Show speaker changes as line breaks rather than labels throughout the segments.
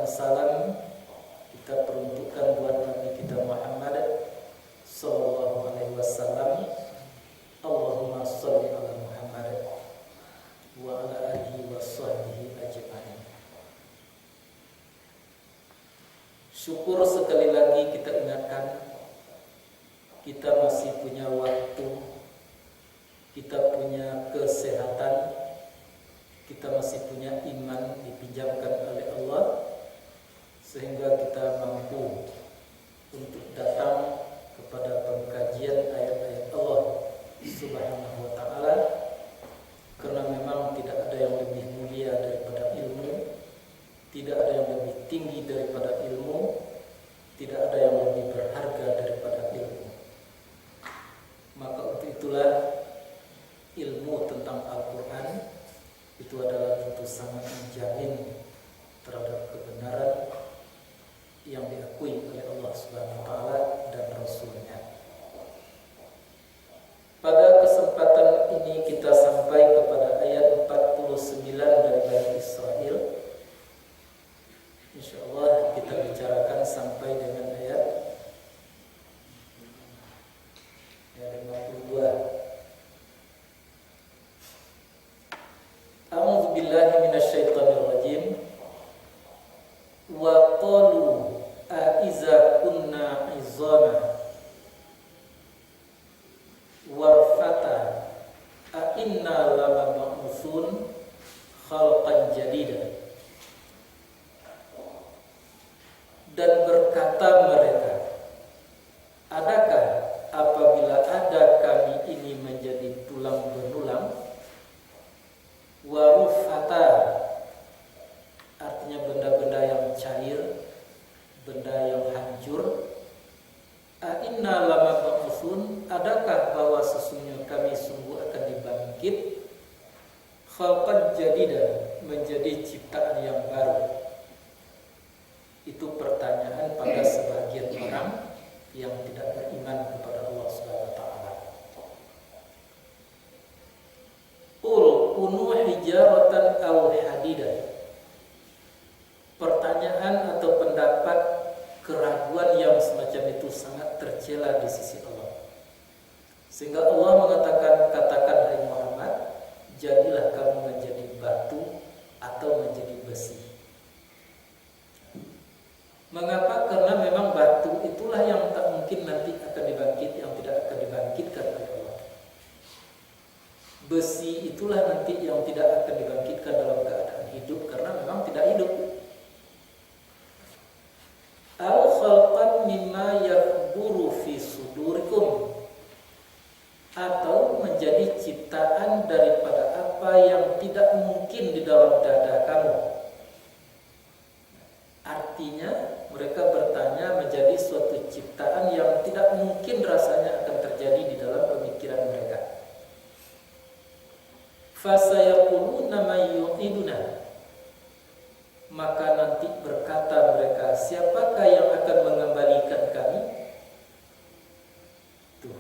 dan salam kita peruntukkan buat Nabi kita Muhammad sallallahu alaihi wasallam. Allahumma shalli ala Muhammad wa ala alihi wa sahbihi ajma'in. Syukur sekali lagi kita ingatkan, kita masih punya waktu, kita punya kesehatan, kita masih punya iman dipinjamkan oleh Allah, sehingga kita mampu untuk datang kepada pengkajian ayat-ayat Allah Subhanahu wa ta'ala, karena memang tidak ada yang lebih mulia daripada ilmu, tidak ada yang lebih tinggi daripada ilmu, tidak ada yang lebih berharga daripada ilmu. Maka untuk itulah ilmu tentang Al-Quran itu adalah tentu sangat menjamin terhadap kebenaran yang diakui oleh Allah Subhanahu wa ta'ala dan Rasulnya. Pada kesempatan ini kita sampai kepada ayat 49 dari Bani Israil. InsyaAllah kita bicarakan sampai dengan ayat 52. A'udzu billahi minasyaitonir rajim. Wa qalu a iza kunna izama warfata a inna lamab'utsun khalqan jadida. Dan berkata mereka, adakah apabila ada kami ini menjadi tulang belulang, warufata artinya benda-benda yang cair, benda yang hancur, a inna lamab'utsun, adakah bahwa sesungguhnya kami sungguh akan dibangkit, khalqan jadida, menjadi ciptaan yang baru. Itu pertanyaan pada sebagian orang yang tidak beriman kepada Allah Subhanahu wa ta'ala. Qul kunu hijaratan aw hadidan. Pertanyaan atau pendapat keraguan yang semacam itu sangat tercela di sisi Allah. Sehingga Allah mengatakan, katakan hai Muhammad, jadilah kamu menjadi batu atau menjadi besi. Mengapa? Karena memang batu itulah yang tak mungkin nanti akan dibangkit, yang tidak akan dibangkitkan oleh Allah. Besi itulah nanti yang tidak akan dibangkitkan dalam keadaan hidup, karena memang tidak hidup. Aw khalqan mimma yakburu fi sudurikum, atau menjadi ciptaan daripada apa yang tidak mungkin di dalam dada kamu. Artinya mereka bertanya menjadi suatu ciptaan yang tidak mungkin rasanya akan terjadi di dalam pemikiran mereka. Fasayaquluna may yu'iduna, maka nanti berkata mereka, siapakah yang akan mengembalikan kami? Tuh,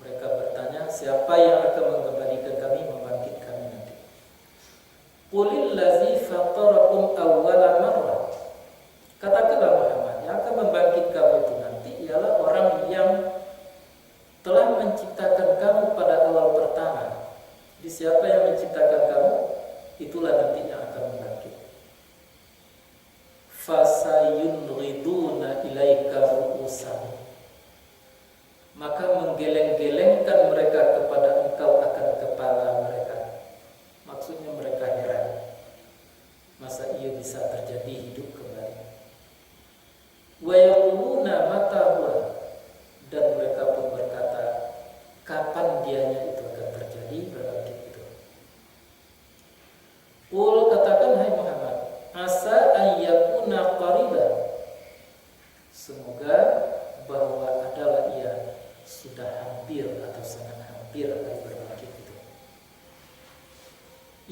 mereka bertanya, siapa yang akan mengembalikan kami, membangkit kami nanti? Qulil ladzi fatarakum awwala marrah. Katakanlah Muhammad, yang akan membangkit kamu itu nanti ialah orang yang telah menciptakan kamu pada awal pertama. Jadi siapa yang menciptakan kamu, itulah nanti yang akan membangkit. Fasayunriduna ilaika ru'usahum, maka menggeleng-gelengkan mereka kepada engkau akan kepala mereka. Maksudnya mereka heran, masa ia bisa terjadi hidup kembali. Wa yaquluna mata huwa, dan mereka pun berkata, kapan dianya itu akan terjadi, berbangkit itu. Qul, katakan hai Muhammad, asa an yakuna qariban, semoga bahwa adalah ia sudah hampir atau sangat hampir akan berbangkit itu.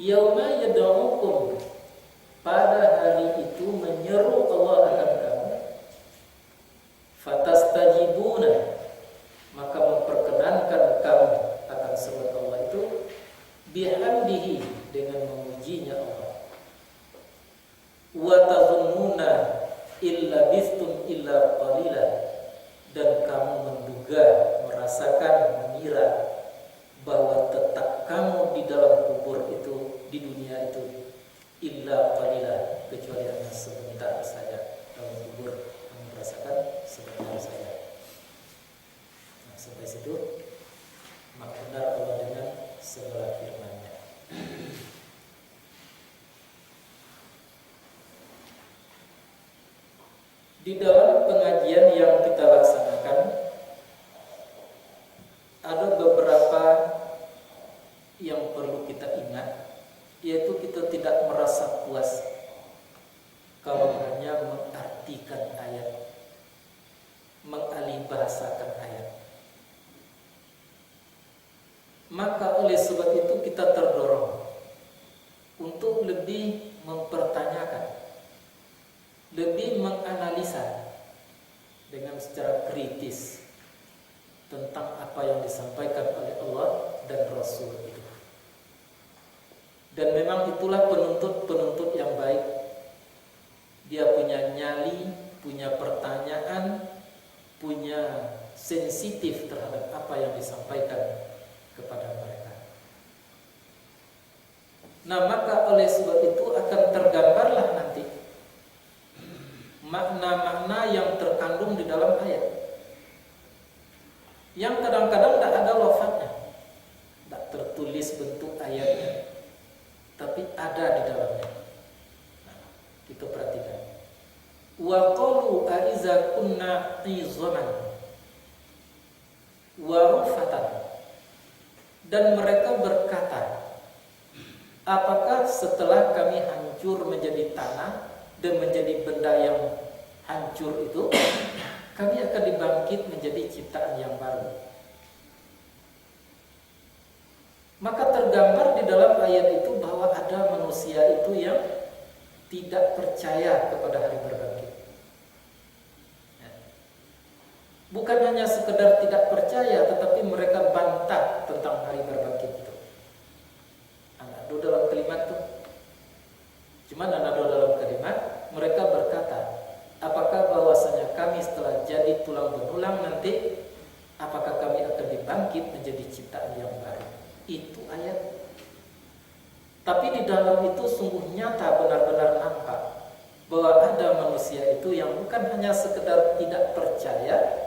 Yauma yad'ukum, pada hari itu menyeru Allah akan kamu. Fatastajibuna, maka memperkenankan kamu akan seru Allah itu, bihamdihi, dengan memujinya Allah. Wa tazunnuna illa bistum illa qalila, dan kamu menduga, merasakan, mengira bahwa tetap kamu di dalam kubur itu, di dunia itu, illa qalila, kecuali hanya sebentar saja. Dalam kubur kamu merasakan sebentar saja. Nah, sampai situ maka benar Allah dengan segala firman-Nya. Di dalam pengajian yang kita laksanakan ada beberapa yang perlu kita ingat, yaitu kita tidak merasa puas kalau hanya mengartikan ayat, mengalihbahasakan ayat. Maka oleh sebab itu kita terdorong untuk lebih mempertanyakan, lebih menganalisa dengan secara kritis tentang apa yang disampaikan oleh Allah dan Rasul itu. Dan memang itulah penuntut-penuntut yang baik. Dia punya nyali, punya pertanyaan, punya sensitif terhadap apa yang disampaikan kepada mereka. Nah, maka oleh sebab itu akan tergambarlah nanti makna-makna yang terkandung di dalam ayat, yang kadang-kadang tidak ada lafadznya, tidak tertulis bentuk ayatnya, tapi ada di dalamnya. Nah, kita perhatikan. Wa qalu aiza kunna izaman wa rufatan, dan mereka berkata, apakah setelah kami hancur menjadi tanah dan menjadi benda yang hancur itu, kami akan dibangkit menjadi ciptaan yang baru. Maka tergambar di dalam ayat itu bahwa ada manusia itu yang tidak percaya kepada hari berbangkit. Bukan hanya sekedar tidak percaya, tetapi mereka bantah tentang hari berbangkit itu. Anado dalam kalimat itu. Cuma anado dalam kalimat, mereka berkata, apakah bahwasanya kami setelah jadi tulang benulang nanti, apakah kami akan dibangkit menjadi ciptaan yang baru? Itu ayat. Tapi di dalam itu sungguh nyata, benar-benar nampak bahwa ada manusia itu yang bukan hanya sekedar tidak percaya,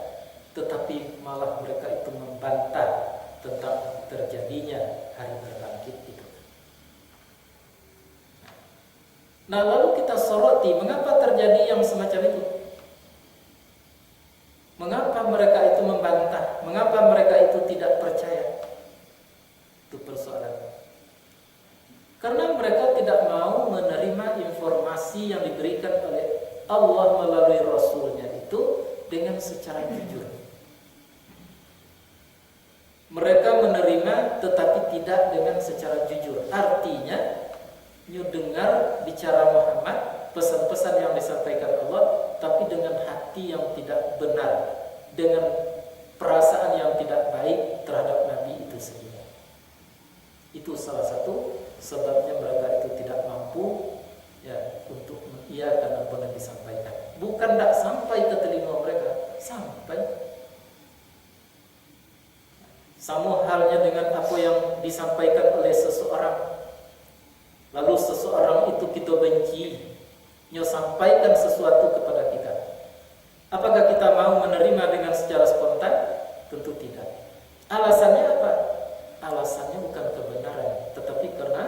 tetapi malah mereka itu membantah tentang terjadinya hari berbangkit itu. Nah, lalu kita soroti mengapa terjadi yang semacam itu? Mengapa mereka itu membantah? Mengapa mereka itu tidak percaya? Itu persoalan. Karena mereka tidak mau menerima informasi yang diberikan oleh Allah melalui Rasulnya itu dengan secara jujur. Mereka menerima tetapi tidak dengan secara jujur. Artinya, you dengar bicara Muhammad, pesan-pesan yang disampaikan Allah, tapi dengan hati yang tidak benar, dengan perasaan yang tidak baik terhadap Nabi itu sendiri. Itu salah satu sebabnya mereka itu tidak mampu ya untuk mengiyakan apa yang disampaikan. Bukan tidak sampai ke telinga mereka, sampai. Sama halnya dengan apa yang disampaikan oleh seseorang, lalu seseorang itu kita benci, nyo sampaikan sesuatu kepada kita. Apakah kita mau menerima dengan secara spontan? Tentu tidak. Alasannya apa? Alasannya bukan kebenaran, tetapi karena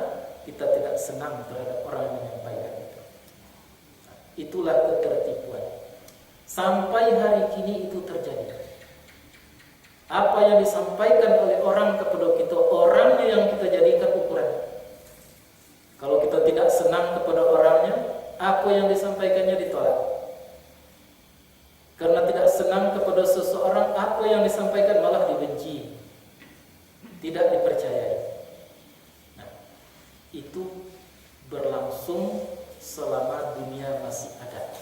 kita tidak senang terhadap orang yang menyampaikan itu. Itulah ketertipuan. Sampai hari kini itu terjadi. Apa yang disampaikan oleh orang kepada kita, orangnya yang kita jadikan ukuran. Kalau kita tidak senang kepada orangnya, apa yang disampaikannya ditolak. Karena tidak senang kepada seseorang, apa yang disampaikan malah dibenci, tidak dipercayai. Nah, itu berlangsung selama dunia masih ada.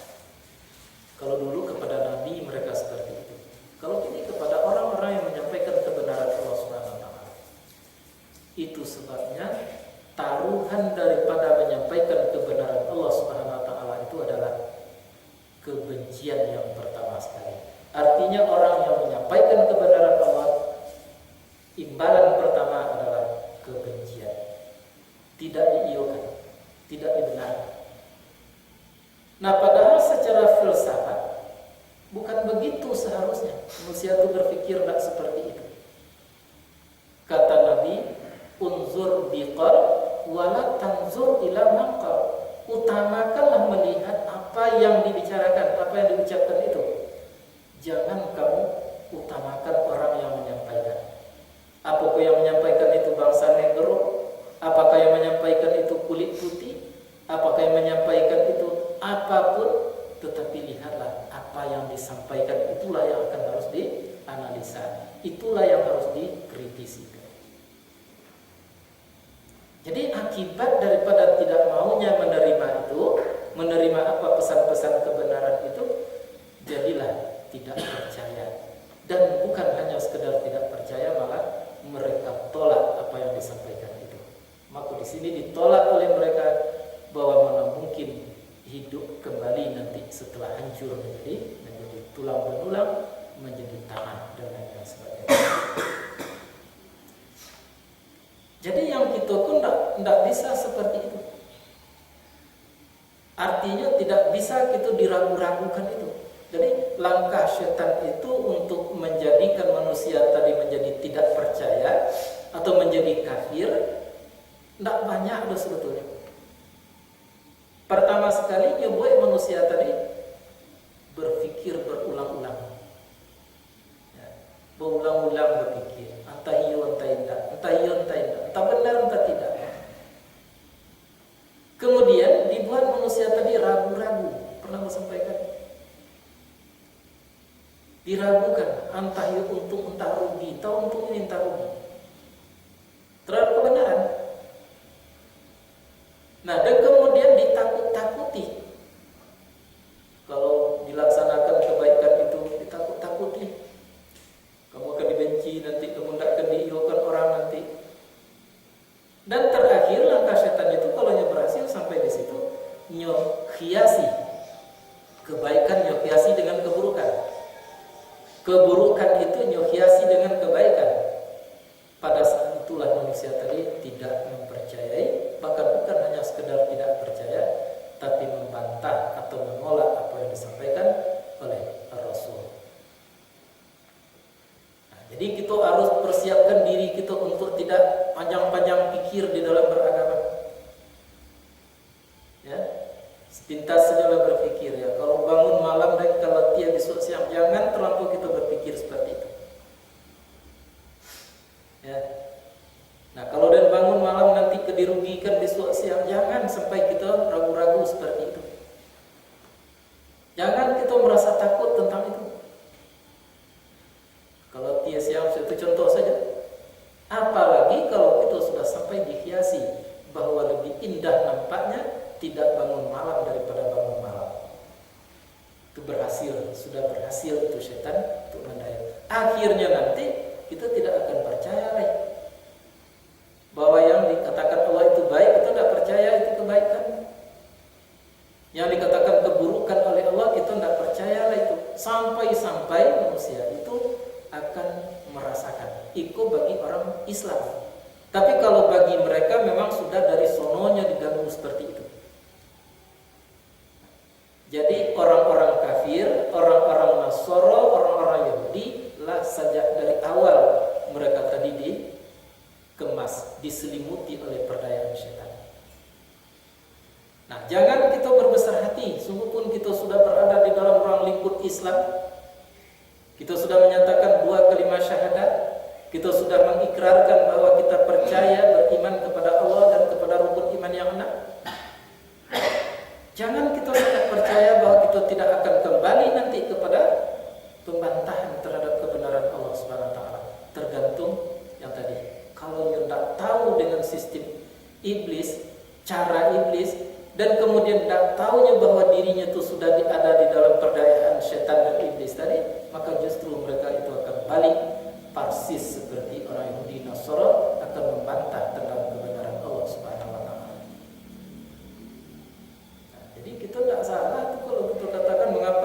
Kalau dulu kepada Nabi mereka seperti itu. Kalau kini kepada orang-orang yang menyampaikan kebenaran Allah Subhanahu wa taala. Itu sebabnya taruhan daripada menyampaikan kebenaran Allah Subhanahu wa taala itu adalah kebencian yang pertama sekali. Artinya orang yang menyampaikan kebenaran Allah, imbalan pertama adalah kebencian. Tidak diiyakan, tidak dibenarkan. Nah, padahal secara filsafat bukan begitu seharusnya. Manusia itu berpikir tidak seperti itu. Kata Nabi, unzur biqal wala tanzur ila maqal. Utamakanlah melihat apa yang dibicarakan, apa yang diucapkan itu. Jangan kamu utamakan orang yang menyampaikan. Apakah yang menyampaikan itu bangsa negro? Apakah yang menyampaikan itu kulit putih? Apakah yang menyampaikan itu apapun? Tetapi lihatlah apa yang disampaikan, itulah yang akan harus dianalisa. Itulah yang harus dikritisi. Jadi akibat daripada tidak maunya menerima itu, menerima apa pesan-pesan kebenaran itu, jadilah tidak percaya. Dan bukan hanya sekedar tidak percaya, malah mereka tolak apa yang disampaikan itu. Maka di sini ditolak oleh mereka bahwa mana mungkin hidup kembali nanti setelah hancur menjadi tulang benulang, menjadi tanah dan lain sebagainya. Jadi yang kita pun tidak bisa seperti itu. Artinya tidak bisa kita diragu-ragukan itu. Jadi langkah setan itu untuk menjadikan manusia tadi menjadi tidak percaya atau menjadi kafir, tidak banyak ada sebetulnya. Pertama sekali dia buat manusia tadi berpikir berulang-ulang. Berulang-ulang berpikir, entah iya entah tidak, entah iya entah tidak, entah benar entah tidak. Kemudian dibuat manusia tadi ragu-ragu. Pernah saya sampaikan, diragukan, entah iya untung entah rugi, tahu untung ini entah rugi terhadap kebenaran. Nah, dan kemudian ditakut-takuti. Kalau dilaksanakan kebaikan itu ditakut-takuti. Kamu akan dibenci nanti, kamu tidak akan diiyakan orang nanti. Dan terakhir langkah setan itu kalau berhasil sampai di situ, hiasi kebaikan, hiasi dengan keburukan. Keburukan itu hiasi dengan kebaikan. Pada saat itulah manusia tadi tidak mempercayai, bahkan bukan hanya sekedar tidak percaya, tapi membantah atau menolak apa yang disampaikan oleh Rasul. Jadi kita harus persiapkan diri kita untuk tidak panjang-panjang pikir di dalam beragama. Ya, sepintas sajalah berpikir ya. Kalau bangun malam dan kalau tiap besok siang, jangan terlampau kita berpikir seperti itu. Ya. Nah, kalau dan bangun malam nanti dirugikan besok siang, jangan sampai kita ragu-ragu seperti itu. Jangan kita merasa takut tentang itu. Kalau dia siap, itu contoh saja. Apalagi kalau kita sudah sampai dihiasi bahwa lebih indah nampaknya tidak bangun malam daripada bangun malam. Itu berhasil, sudah berhasil itu setan untuk mendaya. Akhirnya nanti kita tidak akan percaya lagi bahwa yang dikatakan Allah itu baik, kita tidak percaya itu kebaikan. Yang dikatakan keburukan oleh Allah, kita tidak percaya lagi itu. Sampai-sampai manusia itu akan merasakan. Itu bagi orang Islam. Tapi kalau bagi mereka memang sudah dari sononya diganggu seperti itu. Jadi orang-orang kafir, orang-orang Nasoro, orang-orang Yahudi lah sejak dari awal mereka tadi dikemas, diselimuti oleh perdayaan setan. Nah, jangan kita berbesar hati. Sungguh pun kita sudah berada di dalam ruang lingkup Islam. Kita sudah menyatakan 2 kalimat syahadat. Kita sudah mengikrarkan bahwa kita percaya, beriman kepada Allah dan kepada rukun iman yang 6. Jangan kita sangat percaya bahwa kita tidak akan kembali nanti kepada pembantahan terhadap kebenaran Allah Subhanahu wa taala. Tergantung yang tadi. Kalau yang tidak tahu dengan sistem iblis, cara iblis, dan kemudian tidak tahunya bahwa dirinya itu sudah ada di dalam perdayaan setan dan iblis tadi, maka justru mereka itu akan balik persis seperti orang Yahudi Nasara, akan membantah tentang kebenaran Allah Subhanahu wa taala. Nah, jadi kita tidak salah tuh kalau kita katakan mengapa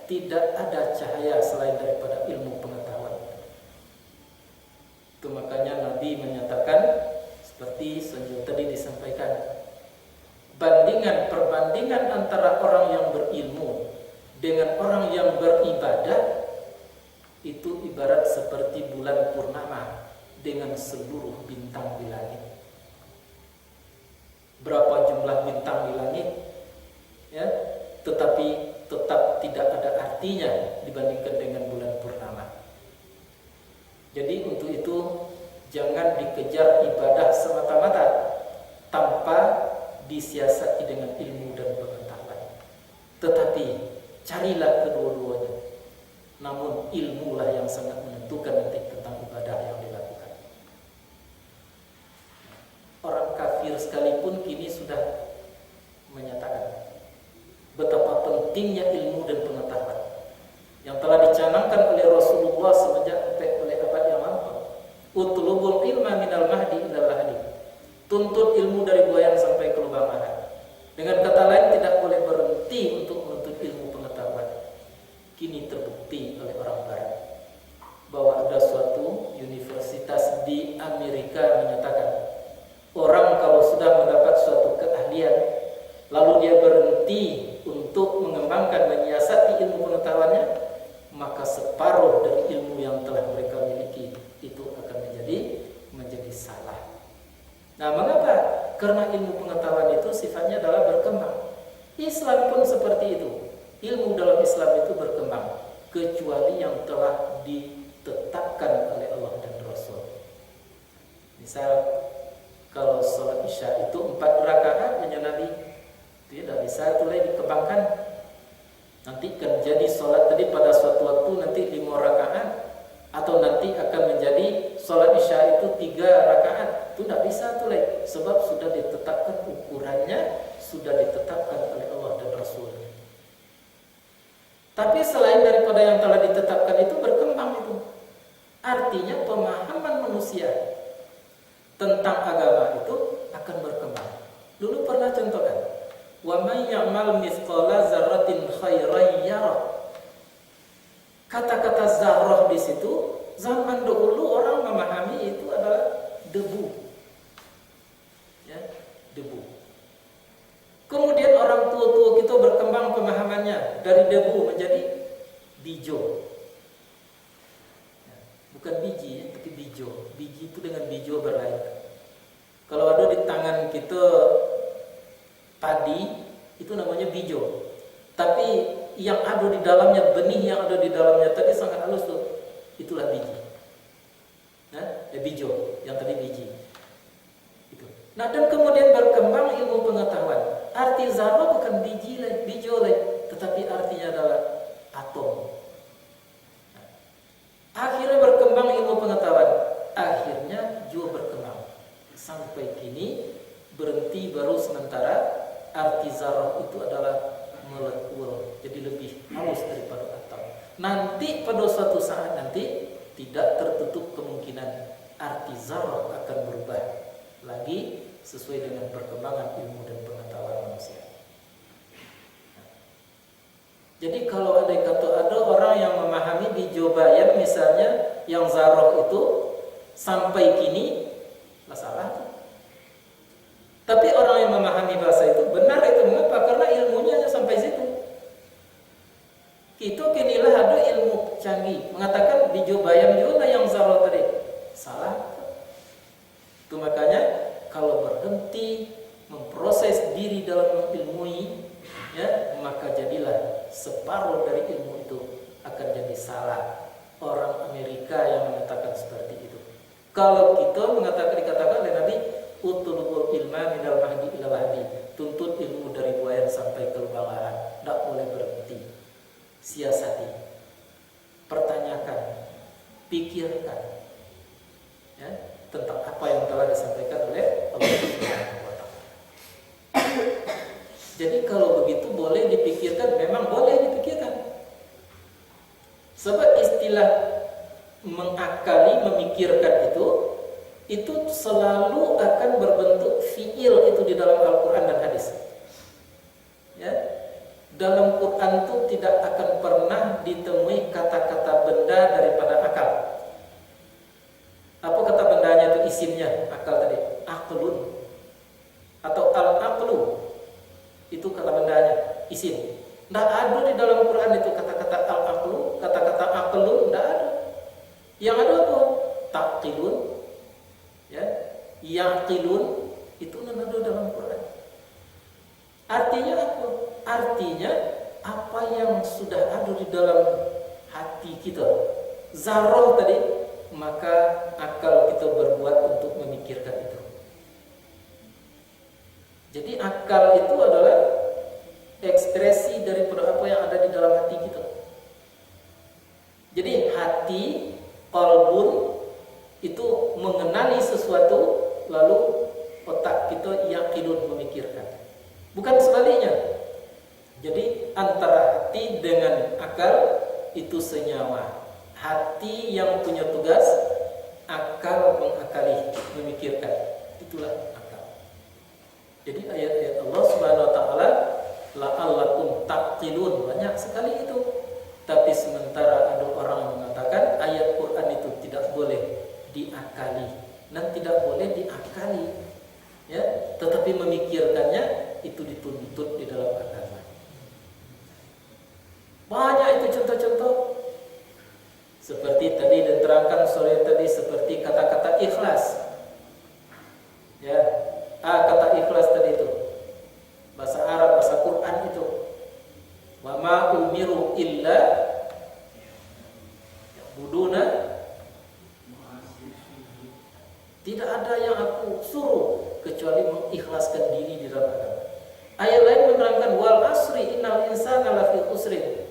tidak ada cahaya selain daripada ilmu pengetahuan. Itu makanya Nabi menyatakan seperti sejauh tadi disampaikan, perbandingan antara orang yang berilmu dengan orang yang beribadah itu ibarat seperti bulan purnama dengan seluruh bintang di langit. Berapa jumlah bintang di langit, ya, tetapi tetap tidak ada artinya dibandingkan dengan bulan purnama. Jadi untuk itu jangan dikejar ibadah semata-mata tanpa disiasati dengan ilmu dan pengetahuan. Tetapi carilah kedua-duanya. Namun ilmulah yang sangat menentukan nanti tentang ibadah yang dilakukan. Orang kafir sekalipun kini sudah menyatakan betapa pentingnya ilmu dan pengetahuan yang telah dicanangkan oleh Rasulullah semenjak oleh abad yang lampau. Utlubul ilma minal mahdi ilal lahdi. Tuntut ilmu dari buayan sampai ke lubang lahat. Dengan kata lain, tidak boleh berhenti untuk menuntut ilmu pengetahuan. Kini terbukti oleh orang barat bahwa ada suatu universitas di Amerika menyatakan orang kalau sudah mendapat suatu keahlian lalu dia berhenti untuk mengembangkan, menyiasati ilmu pengetahuannya, maka separuh dari ilmu yang telah mereka miliki itu akan menjadi salah. Nah, mengapa? Karena ilmu pengetahuan itu sifatnya adalah berkembang. Islam pun seperti itu. Ilmu dalam Islam itu berkembang kecuali yang telah ditetapkan oleh Allah dan Rasul. Misal kalau sholat isya itu 4 rakaat hanya Nabi, tidak bisa itu lagi dikembangkan. Nanti kan jadi sholat tadi pada suatu waktu nanti 5 rakaat, atau nanti akan menjadi sholat isya itu 3 rakaat. Itu tidak bisa tuh lagi, sebab sudah ditetapkan ukurannya, sudah ditetapkan oleh Allah dan Rasul. Tapi selain daripada yang telah ditetapkan itu berkembang itu. Artinya pemahaman manusia tentang agama itu akan berkembang. Dulu pernah contohkan, wa may ya'mal mithqala dzarratin khairan yara. Kata-kata zarrah di situ zaman dahulu orang memahami itu adalah debu. Ya, debu. Kemudian orang tua-tua kita berkembang pemahamannya dari debu menjadi bijo. Bukan biji, tapi bijo. Biji itu dengan bijo berlain. Kalau ada di tangan kita padi, itu namanya bijo. Tapi yang ada di dalamnya, benih yang ada di dalamnya tadi sangat halus tuh, itulah biji. Nah, bijo, yang tadi biji. Itu. Nah, dan kemudian berkembang ilmu pengetahuan. Arti zarrah bukan biji lah, bijo lah, tetapi artinya adalah atom. Nah, akhirnya berkembang ilmu pengetahuan. Akhirnya juga berkembang. Sampai kini berhenti baru sementara arti zarrah itu adalah molekul, jadi lebih halus daripada atom. Nanti pada suatu saat nanti tidak tertutup kemungkinan arti zarrah akan berubah lagi sesuai dengan perkembangan ilmu dan pengetahuan manusia. Jadi kalau ada kata ada orang yang memahami bijobayan misalnya yang zarrah itu sampai kini lah salah. Tapi orang yang memahami bahasa itu benar itu. Mengapa? Karena ilmunya hanya sampai situ. Itu kinilah ada ilmu canggih mengatakan bijobayan juga yang zarrah tadi salah. Itu makanya kalau berhenti memproses diri dalam mengilmui, ya, maka jadilah separuh dari ilmu itu akan jadi salah. Orang Amerika yang mengatakan seperti itu. Kalau kita dikatakan oleh Nabi, utlubul ilma minal mahdi ilal lahdi. Tuntut ilmu dari buayan sampai ke lubang lahat. Tidak boleh berhenti. Siasati, pertanyakan, pikirkan, ya, tentang apa yang telah disampaikan oleh Allah Subhanahu wa Ta'ala. Jadi kalau begitu boleh dipikirkan, memang boleh dipikirkan. Sebab istilah mengakali, memikirkan itu selalu akan berbentuk fi'il itu di dalam Al-Quran dan hadis. Ya, dalam Quran itu tidak akan pernah Itu kata bendanya, isim. Tidak ada di dalam Quran itu kata-kata al-aqlu, kata-kata aqlun, tidak ada. Yang ada apa? Taqilun, ya, yaqilun, itu tidak ada dalam Quran. Artinya apa? Artinya apa yang sudah ada di dalam hati kita, zarah tadi, maka akal kita berbuat untuk memikirkan itu. Jadi akal itu adalah ekspresi daripada apa yang ada di dalam hati kita. Jadi hati, qalbun, itu mengenali sesuatu, lalu otak kita yaqilun, memikirkan. Bukan sebaliknya. Jadi antara hati dengan akal itu senyawa. Hati yang punya tugas, akal mengakali, memikirkan. Itulah akal. Jadi ayat-ayat Allah Subhanahu wa taala, la'allakum taqilun, banyak sekali itu. Tapi sementara ada orang yang mengatakan ayat Quran itu tidak boleh diakali dan tidak boleh diakali, ya, tetapi memikirkannya itu dituntut di dalam agama. Banyak itu contoh-contoh. Seperti tadi diterangkan sore tadi, seperti kata-kata ikhlas. Ya, kata ikhlas tadi itu. Bahasa Arab, bahasa Quran itu. Wa ma umiru illa ya'buduna. Tidak ada yang aku suruh kecuali mengikhlaskan diri di dalam agama. Ayat lain menerangkan wal asri innal insana lafi khusrin.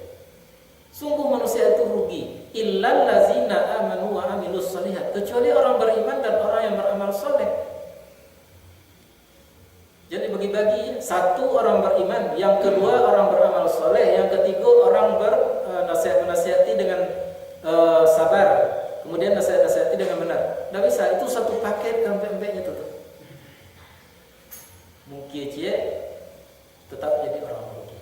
Sungguh manusia itu rugi, illal ladzina amanu wa amilus shalihat, kecuali orang beriman dan orang yang beramal soleh. Jadi bagi-bagi, satu orang beriman, yang kedua orang beramal soleh, yang ketiga orang bernasihat-menasihati dengan sabar, kemudian nasihat-nasihati dengan benar. Tidak bisa, itu satu paket kampanye itu tuh. Mungkin cie tetap jadi orang rugi.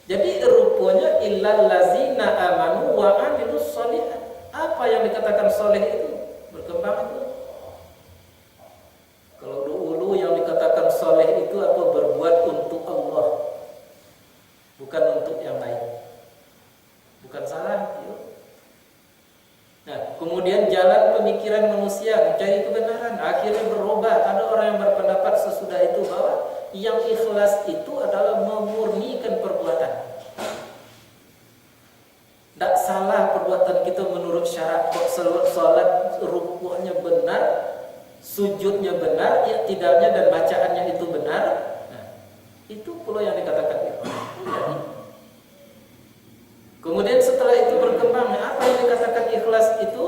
Jadi rupanya illal ladzina amanu wa amilus shalihat. Apa yang dikatakan soleh itu berkembang itu. Kalau dulu yang dikatakan soleh itu apa? Berbuat untuk Allah, bukan untuk yang lain. Bukan salah itu. Nah, kemudian jalan pemikiran manusia mencari kebenaran akhirnya berubah. Ada orang yang berpendapat sesudah itu bahwa yang ikhlas itu adalah memurnikan perbuatan. Tak salah perbuatan kita menurut syarat. Salat rukuknya benar, sujudnya benar, iktidalnya dan bacaannya itu benar. Nah, itu pula yang dikatakan ikhlas. Kemudian setelah itu berkembang, apa yang dikatakan ikhlas itu?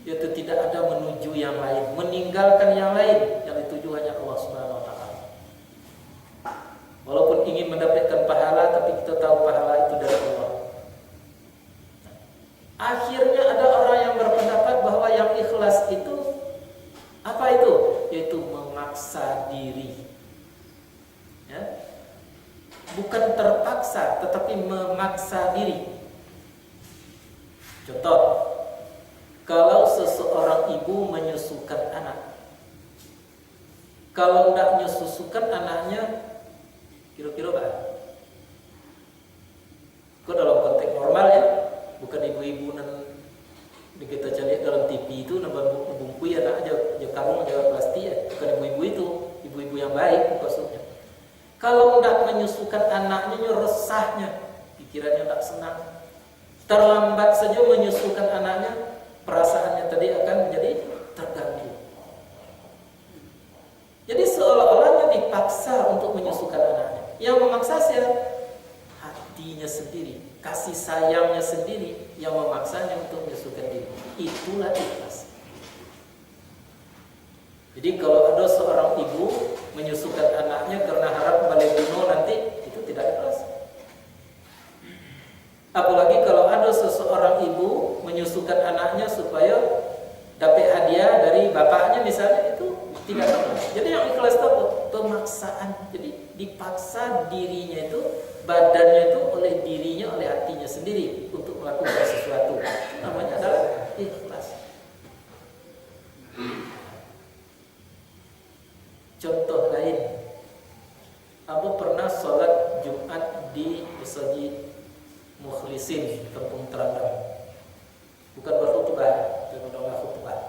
Yaitu tidak ada menuju yang lain, meninggalkan yang lain, yang dituju hanya Allah Subhanahu wa taala. Walaupun ingin mendapatkan pahala, tapi kita tahu pahala itu dari Allah. Akhirnya ada orang yang berpendapat bahwa yang ikhlas itu apa itu? Yaitu memaksa diri. Ya. Bukan terpaksa, tetapi memaksa diri. Contoh, kalau seseorang ibu menyusukan anak, kalau tidak menyusukan anaknya, kira-kira apa? Kok dalam konteks normal ya, bukan ibu-ibu yang kita cari dalam TV itu nambah bungkui anak aja karung aja plastik ya, bukan ibu-ibu itu, ibu-ibu yang baik maksudnya. Kalau tidak menyusukan anaknya, resahnya, pikirannya tidak senang. Terlambat saja menyusukan anaknya, perasaannya tadi akan menjadi terganggu. Jadi seolah-olahnya dipaksa untuk menyusukan anaknya. Yang memaksa siapa? Hatinya sendiri, kasih sayangnya sendiri yang memaksanya untuk menyusukan diri. Itulah ikhlas. Jadi kalau ada seorang ibu menyusukan anaknya karena harap balik bunuh nanti, itu tidak ikhlas. Apalagi kalau ada seseorang ibu menyusukan anaknya supaya dapat hadiah dari bapaknya misalnya, itu tidak ikhlas. Jadi yang ikhlas itu pemaksaan. Jadi dipaksa dirinya itu, badannya itu oleh dirinya, oleh hatinya sendiri untuk melakukan sesuatu. Itu namanya adalah ikhlas. Contoh lain, Abu pernah sin tepung terandam. Bukan berkhutbah, bukan khutbah.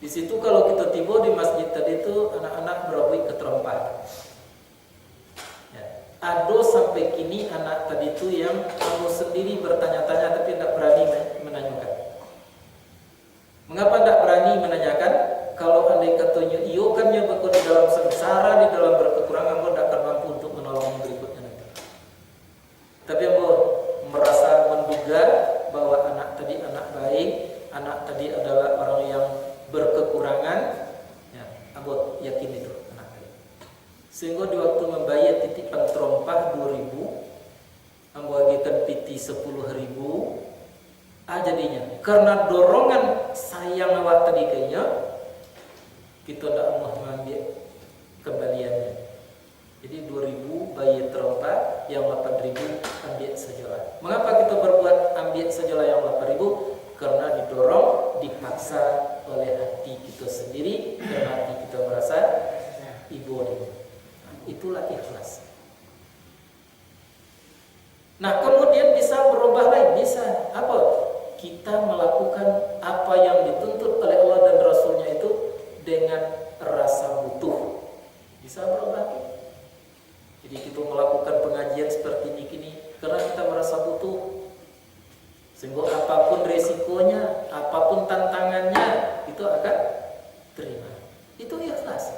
Di situ kalau kita tiba di masjid tadi itu anak-anak berabui keterempat. Ya. Ada sampai kini anak tadi itu yang kamu sendiri bertanya-tanya tapi tidak berani menanyakan. Mengapa tidak berani menanyakan? Kalau andai katanya iyo kan dia di dalam sengsara, di dalam berkekurangan, dia tidak akan mampu untuk menolong berikutnya nanti. Tapi ambo merasa menduga bahwa anak tadi anak baik, anak tadi adalah orang yang berkekurangan, ya, ambo yakin itu anak tadi. Sehingga di waktu membayar titipan terompah 2.000, ambo agikan piti 10.000. Jadinya karena dorongan sayang awak tadi kayaknya kita tidak mau mengambil kembaliannya. Jadi 2.000 bayi terompah, yang 8.000 ambil sajalah. Mengapa kita berbuat ambil sajalah yang 8.000? Karena didorong, dipaksa oleh hati kita sendiri, dan hati kita merasa ibu ini. Itulah ikhlas. Nah kemudian bisa berubah lain, bisa apa? Kita melakukan apa yang dituntut oleh Allah dan Rasulnya itu dengan rasa butuh. Bisa berubah. Jadi kita melakukan pengajian seperti ini karena kita merasa butuh. Sehingga apapun resikonya, apapun tantangannya, itu akan terima. Itu ikhlas.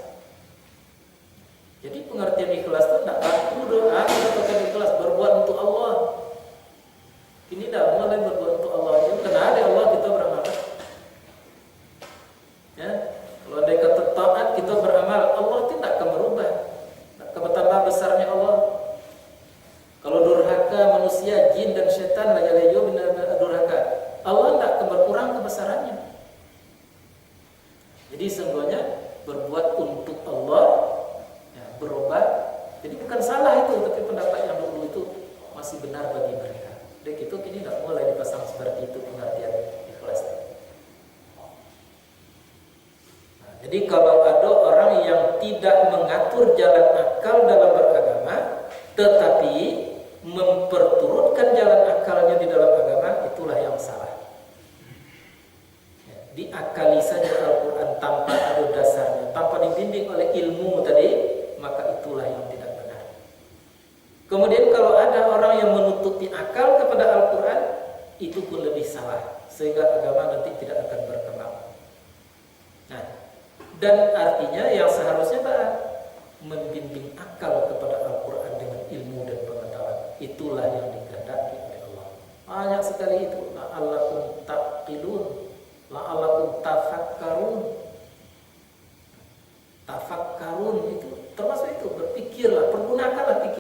Jadi pengertian ikhlas itu tidak aku doa, kita ikhlas berbuat untuk Allah. Ini dah mulai berbuat untuk Allah. Itu karena ada Allah kita beramal. Ya, kalau ada kata taat kita beramal, Allah tidak akan berubah. Betapa besarnya Allah. Kalau durhaka manusia, jin dan setan lagi benar durhaka, Allah tidak akan berkurang kebesarannya. Jadi sesungguhnya berbuat untuk Allah, ya, berubah. Jadi bukan salah itu, tapi pendapat yang dulu itu masih benar bagi mereka. Dan itu kini tidak mulai dipasang seperti itu pengertian ikhlas. Nah, jadi kalau ada orang yang tidak mengatur jalan akal dalam beragama, tetapi memperturutkan jalan akalnya di dalam agama, itulah yang salah. Ya, diakali saja Al-Quran tanpa ada dasarnya, tanpa dibimbing oleh ilmu tadi, maka itulah yang tidak benar. Kemudian kalau ada orang yang menutupi akal kepada Al-Quran, itu pun lebih salah, sehingga agama nanti tidak akan berkembang. Nah, dan artinya yang seharusnya membimbing akal kepada Al-Quran dengan ilmu dan pengetahuan. Itulah yang dikehendaki oleh Allah. Banyak sekali itu. La'allakum taqilun, la'allakum tafakkarun. Tafakkarun itu termasuk itu, berpikirlah, perlu